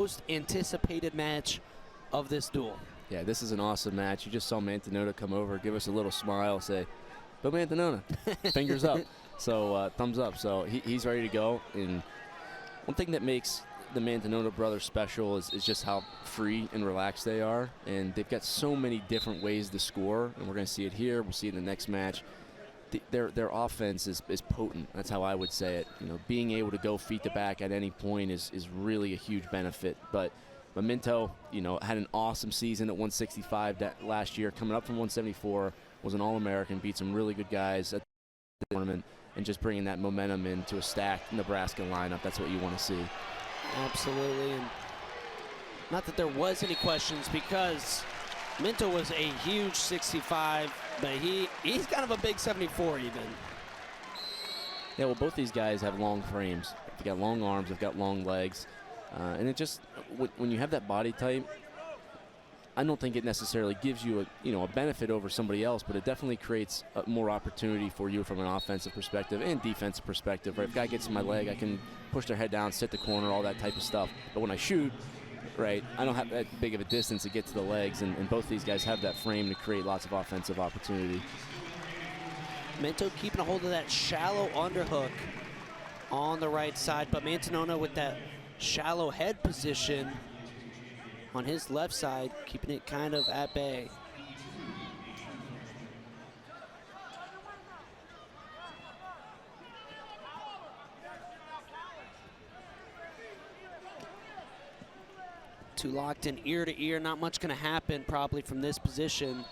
most anticipated match of this duel. Yeah, this is an awesome match. You just saw Mantanona come over, give us a little smile, say, "But Mantanona, fingers up." So thumbs up. So he's ready to go. And one thing that makes the Mantanona brothers special is just how free and relaxed they are. And they've got so many different ways to score. And we're going to see it here. We'll see it in the next match. Their offense is potent. That's how I would say it. You know, being able to go feet to back at any point is really a huge benefit. But Minto, you know, had an awesome season at 165 last year. Coming up from 174, was an All-American, beat some really good guys at the tournament, and just bringing that momentum into a stacked Nebraska lineup. That's what you want to see. Absolutely, and not that there was any questions, because Minto was a huge 65, but he's kind of a big 74 even. Yeah, well, both these guys have long frames. They've got long arms, they've got long legs, and it just, when you have that body type, I don't think it necessarily gives you a benefit over somebody else, but it definitely creates more opportunity for you from an offensive perspective and defensive perspective. Right? If a guy gets in my leg, I can push their head down, sit the corner, all that type of stuff. But when I shoot, right, I don't have that big of a distance to get to the legs, and both these guys have that frame to create lots of offensive opportunity. Minto keeping a hold of that shallow underhook on the right side, but Mantanona with that shallow head position on his left side, keeping it kind of at bay. Two locked in ear to ear, not much gonna happen probably from this position.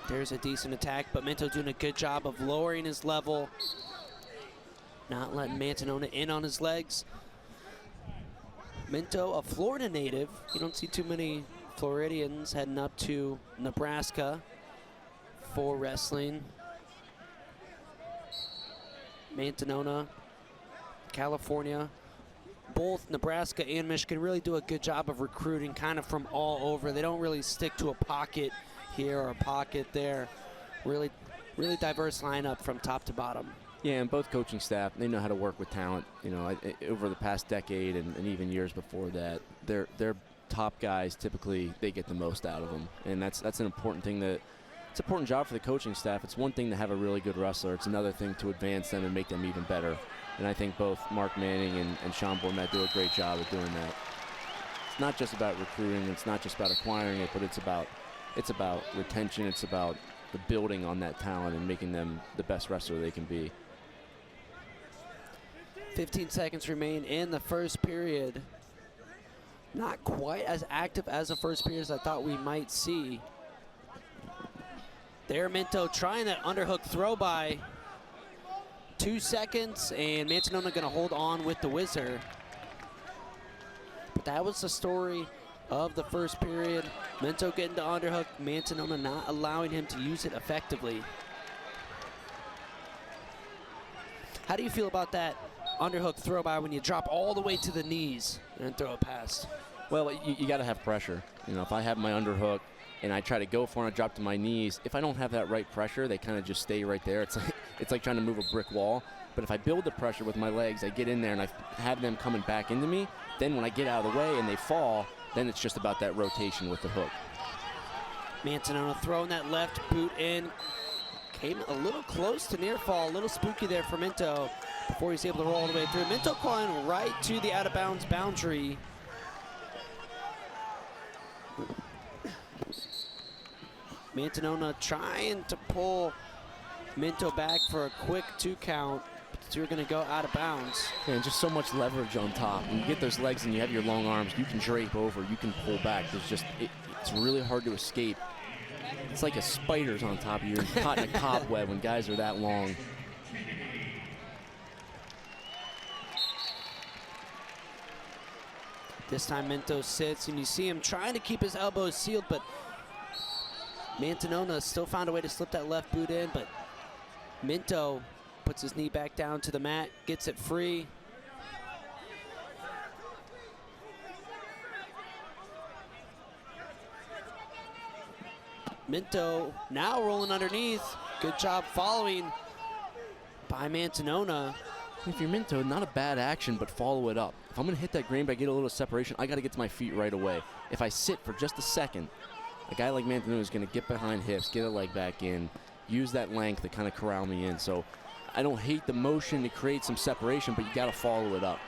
There's a decent attack, but Minto doing a good job of lowering his level, not letting Mantanona in on his legs. Minto, a Florida native. You don't see too many Floridians heading up to Nebraska for wrestling. Mantanona, California. Both Nebraska and Michigan really do a good job of recruiting kind of from all over. They don't really stick to a pocket here or a pocket there. Really diverse lineup from top to bottom. Yeah, and both coaching staff, they know how to work with talent. You know, over the past decade and even years before that, their top guys, typically they get the most out of them, and that's an important thing. It's an important job for the coaching staff. It's one thing to have a really good wrestler. It's another thing to advance them and make them even better. And I think both Mark Manning and Sean Bourmet do a great job of doing that. It's not just about recruiting. It's not just about acquiring it, but it's about retention. It's about the building on that talent and making them the best wrestler they can be. 15 seconds remain in the first period. Not quite as active as the first period as I thought we might see. There, Minto trying that underhook throw by. 2 seconds, and Mantanona gonna hold on with the whizzer. But that was the story of the first period. Minto getting the underhook, Mantanona not allowing him to use it effectively. How do you feel about that underhook throw by when you drop all the way to the knees and throw it past? Well, you got to have pressure. You know, if I have my underhook and I try to go for it and I drop to my knees, if I don't have that right pressure, they kind of just stay right there. It's like trying to move a brick wall. But if I build the pressure with my legs, I get in there and I have them coming back into me, then when I get out of the way and they fall, then it's just about that rotation with the hook. Mantanona throwing that left boot in. Came a little close to near fall, a little spooky there for Minto before he's able to roll all the way through. Minto calling right to the out of bounds boundary. Mantanona trying to pull Minto back for a quick 2 count. But you're going to go out of bounds. Yeah, and just so much leverage on top. When you get those legs and you have your long arms, you can drape over, you can pull back. It's really hard to escape. It's like a spider's on top of you. You're caught in a cobweb when guys are that long. This time Minto sits, and you see him trying to keep his elbows sealed, but Mantanona still found a way to slip that left boot in, but Minto puts his knee back down to the mat, gets it free. Minto now rolling underneath. Good job following by Mantanona. If you're Minto, not a bad action, but follow it up. If I'm going to hit that green bag, get a little separation, I got to get to my feet right away. If I sit for just a second, a guy like Mantanona is going to get behind hips, get a leg back in, use that length to kind of corral me in. So I don't hate the motion to create some separation, but you got to follow it up.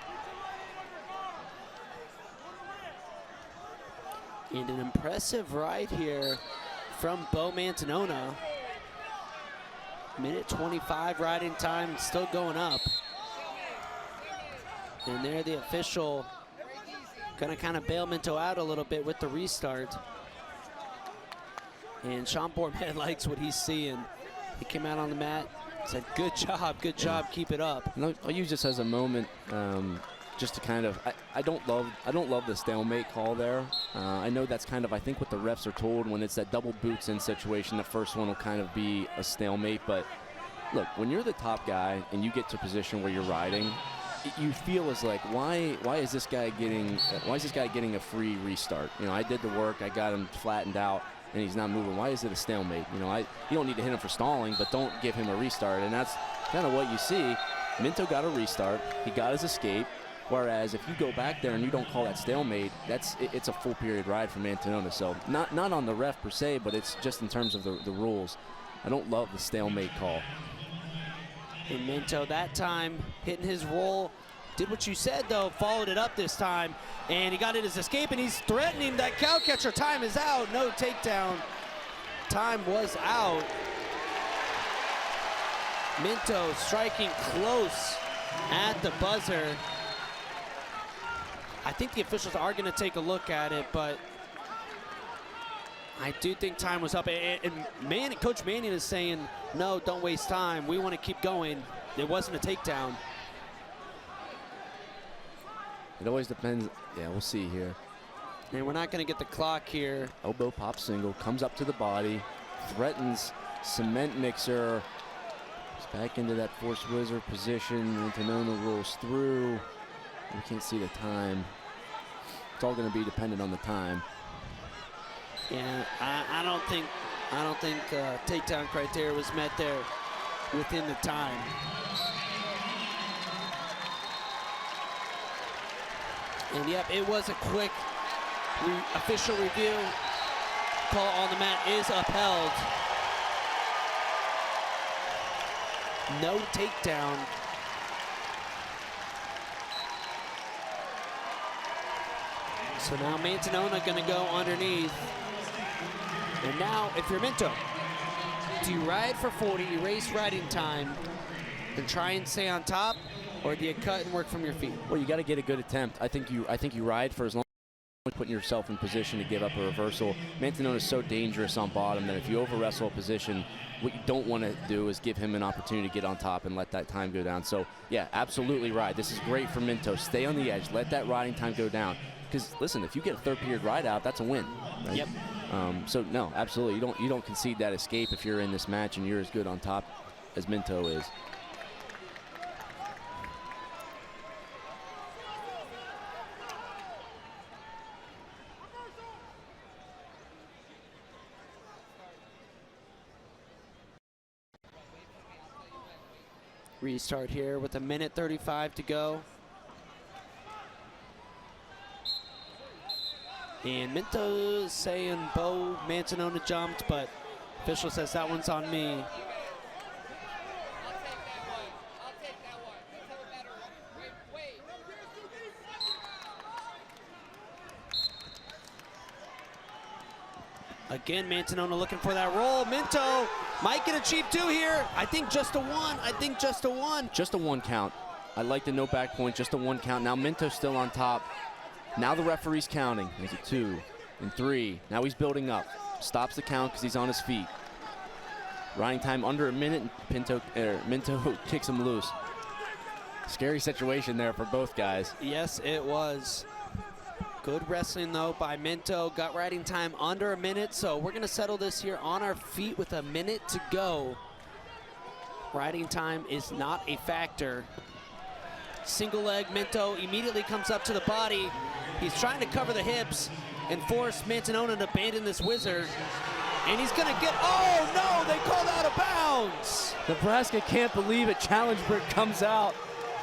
And an impressive ride here from Beau Mantanona. Minute 25 riding time, still going up. And there the official gonna kind of bail Minto out a little bit with the restart. And Sean Bourmet likes what he's seeing. He came out on the mat, said, good job, keep it up. And I'll use this as a moment just to kind of, I don't love the stalemate call there. I know that's kind of, I think what the refs are told when it's that double boots in situation, the first one will kind of be a stalemate. But look, when you're the top guy and you get to a position where you're riding, you feel as like, why is this guy getting a free restart? You know, I did the work, I got him flattened out, and he's not moving. Why is it a stalemate? You know, you don't need to hit him for stalling, but don't give him a restart. And that's kind of what you see. Minto got a restart, he got his escape. Whereas if you go back there and you don't call that stalemate, it's a full period ride for Mantanona. So not on the ref per se, but it's just in terms of the rules. I don't love the stalemate call. And Minto that time hitting his roll, did what you said though, followed it up this time, and he got in his escape, and he's threatening that cow catcher. Time is out, no takedown. Time was out. Minto striking close at the buzzer. I think the officials are going to take a look at it, but I do think time was up. And Coach Manning is saying, no, don't waste time. We want to keep going. It wasn't a takedown. It always depends. Yeah, we'll see here. And we're not going to get the clock here. Elbow pop single, comes up to the body, threatens cement mixer. He's back into that force wizard position. Mantanona rolls through. We can't see the time. It's all going to be dependent on the time. Yeah, I don't think takedown criteria was met there within the time. And yep, it was a quick official review. Call on the mat is upheld. No takedown. So now Mantanona gonna go underneath. And now, if you're Minto, do you ride for 40, erase riding time, and try and stay on top, or do you cut and work from your feet? Well, you got to get a good attempt. I think you ride for as long as putting yourself in position to give up a reversal. Mantanona is so dangerous on bottom that if you over wrestle a position, what you don't want to do is give him an opportunity to get on top and let that time go down. So yeah, absolutely ride. This is great for Minto. Stay on the edge. Let that riding time go down. Because listen, if you get a third period ride out, that's a win. Right? Yep. So no, absolutely, you don't concede that escape if you're in this match and you're as good on top as Minto is. Restart here with a minute 35 to go. And Minto is saying Beau Mantanona jumped, but official says that one's on me. Again, Mantanona looking for that roll. Minto might get a cheap two here. I think just a one. Just a one count. I like the no back point, just a one count. Now Minto's still on top. Now the referee's counting. There's a 2 and 3. Now he's building up. Stops the count because he's on his feet. Riding time under a minute, and Minto kicks him loose. Scary situation there for both guys. Yes, it was. Good wrestling, though, by Minto. Got riding time under a minute, so we're going to settle this here on our feet with a minute to go. Riding time is not a factor. Single leg, Minto immediately comes up to the body. He's trying to cover the hips and force Mantanona to abandon this wizard. And he's gonna get, oh no, they called out of bounds. Nebraska can't believe it. Challenge brick comes out.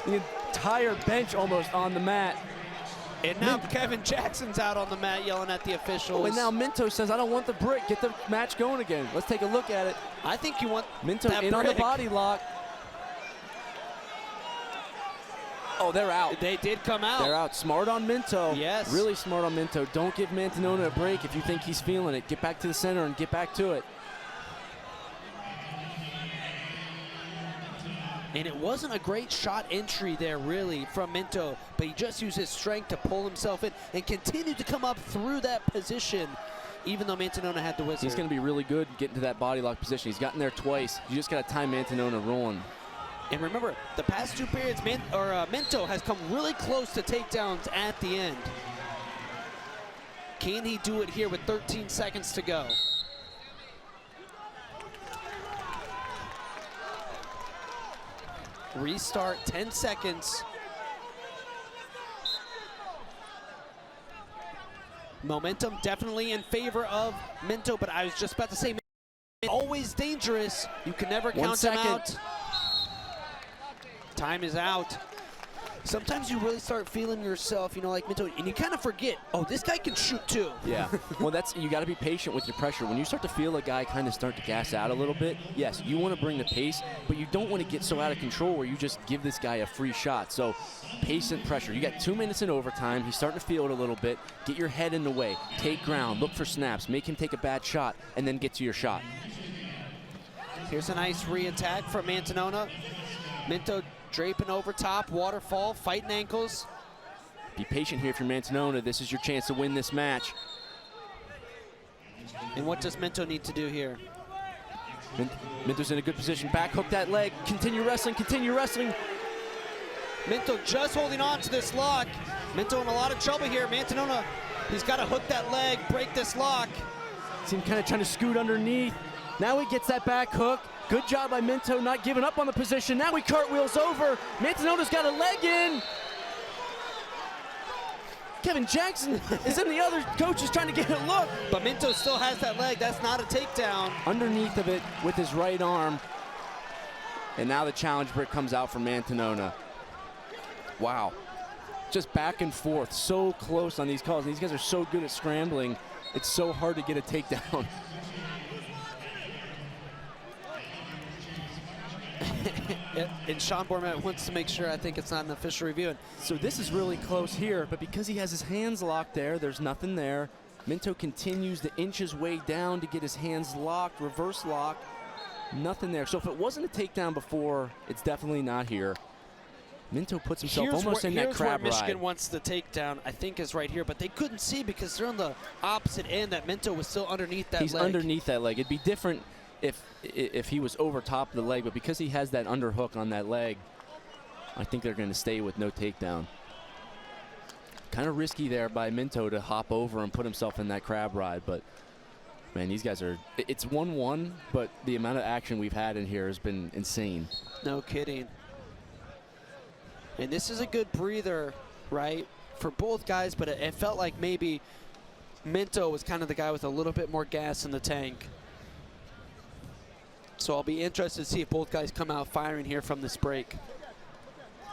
The entire bench almost on the mat. And now Kevin Jackson's out on the mat yelling at the officials. Oh, and now Minto says, I don't want the brick. Get the match going again. Let's take a look at it. I think you want Minto that in brick. on the body lock. Oh, they're out. They did come out. They're out. Smart on Minto. Yes. Really smart on Minto. Don't give Mantanona a break if you think he's feeling it. Get back to the center and get back to it. And it wasn't a great shot entry there, really, from Minto, but he just used his strength to pull himself in and continued to come up through that position, even though Mantanona had the wizard. He's going to be really good getting to that body lock position. He's gotten there twice. You just got to time Mantanona rolling. And remember, the past 2 periods, Minto has come really close to takedowns at the end. Can he do it here with 13 seconds to go? Restart, 10 seconds. Momentum definitely in favor of Minto, but I was just about to say, always dangerous. You can never count him out. Time is out. Sometimes you really start feeling yourself, you know, like Minto, and you kind of forget, oh, this guy can shoot too. Yeah, well, you got to be patient with your pressure. When you start to feel a guy kind of start to gas out a little bit, yes, you want to bring the pace, but you don't want to get so out of control where you just give this guy a free shot. So pace and pressure. You got 2 minutes in overtime. He's starting to feel it a little bit. Get your head in the way. Take ground. Look for snaps. Make him take a bad shot, and then get to your shot. Here's a nice re-attack from Mantanona. Minto draping over top, waterfall, fighting ankles. Be patient here if you're Mantanona. This is your chance to win this match. And what does Minto need to do here? Minto's in a good position. Back hook that leg. Continue wrestling, continue wrestling. Minto just holding on to this lock. Minto in a lot of trouble here. Mantanona, he's got to hook that leg, break this lock. See him kind of trying to scoot underneath. Now he gets that back hook. Good job by Minto not giving up on the position. Now he cartwheels over. Mantanona's got a leg in. Kevin Jackson is in the other coach is trying to get a look. But Minto still has that leg. That's not a takedown. Underneath of it with his right arm. And now the challenge brick comes out for Mantanona. Wow. Just back and forth. So close on these calls. These guys are so good at scrambling. It's so hard to get a takedown. And Sean Bormat wants to make sure, I think it's not an official review. So this is really close here, but because he has his hands locked there, there's nothing there. Minto continues to inch his way down to get his hands locked, reverse lock. Nothing there. So if it wasn't a takedown before, it's definitely not here. Minto puts himself almost in that crab ride. Here's where Michigan wants the takedown, I think, is right here, but they couldn't see because they're on the opposite end. That Minto was still underneath that leg. He's underneath that leg. It'd be different if he was over top of the leg, but because he has that underhook on that leg, I think they're going to stay with no takedown. Kind of risky there by Minto to hop over and put himself in that crab ride, but man, these guys are, it's 1-1, but the amount of action we've had in here has been insane. No kidding. And this is a good breather, right, for both guys, but it felt like maybe Minto was kind of the guy with a little bit more gas in the tank. So I'll be interested to see if both guys come out firing here from this break.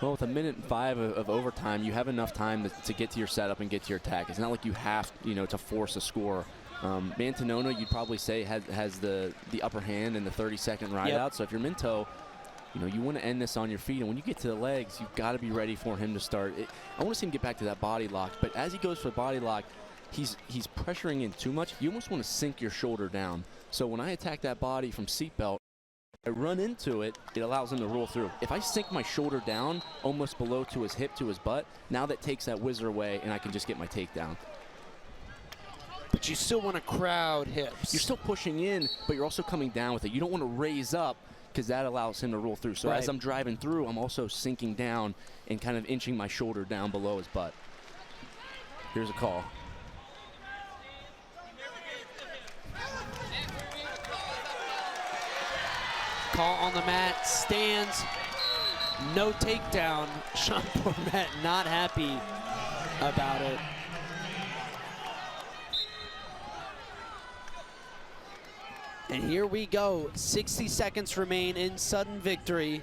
Well, with 1:05 of overtime, you have enough time to get to your setup and get to your attack. It's not like you have, to force a score. Mantanona, you'd probably say, has the upper hand in the 30-second ride out. So if you're Minto, you want to end this on your feet. And when you get to the legs, you've got to be ready for him to start. I want to see him get back to that body lock. But as he goes for the body lock, he's pressuring in too much. You almost want to sink your shoulder down. So when I attack that body from seatbelt, I run into it, it allows him to roll through. If I sink my shoulder down almost below to his hip, to his butt, now that takes that whizzer away and I can just get my takedown. But you still want to crowd hips. You're still pushing in, but you're also coming down with it. You don't want to raise up because that allows him to roll through. So as I'm driving through, I'm also sinking down and kind of inching my shoulder down below his butt. Here's a call. Call on the mat, stands, no takedown. Sean Bormat not happy about it. And here we go. 60 seconds remain in sudden victory.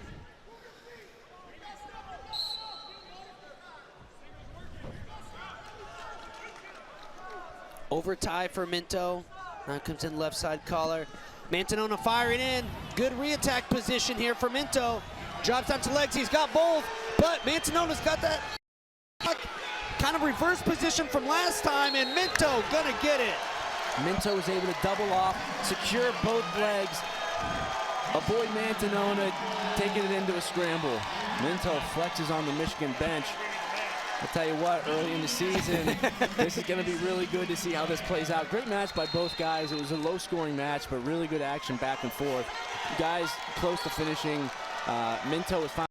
Over tie for Minto. Now comes in left side collar. Mantanona firing in. Good re-attack position here for Minto. Drops down to legs. He's got both, but Mantanona's got that kind of reverse position from last time, and Minto gonna get it. Minto was able to double off, secure both legs, avoid Mantanona taking it into a scramble. Minto flexes on the Michigan bench. I'll tell you what, early in the season, this is going to be really good to see how this plays out. Great match by both guys. It was a low-scoring match, but really good action back and forth. Guys close to finishing. Minto was fine.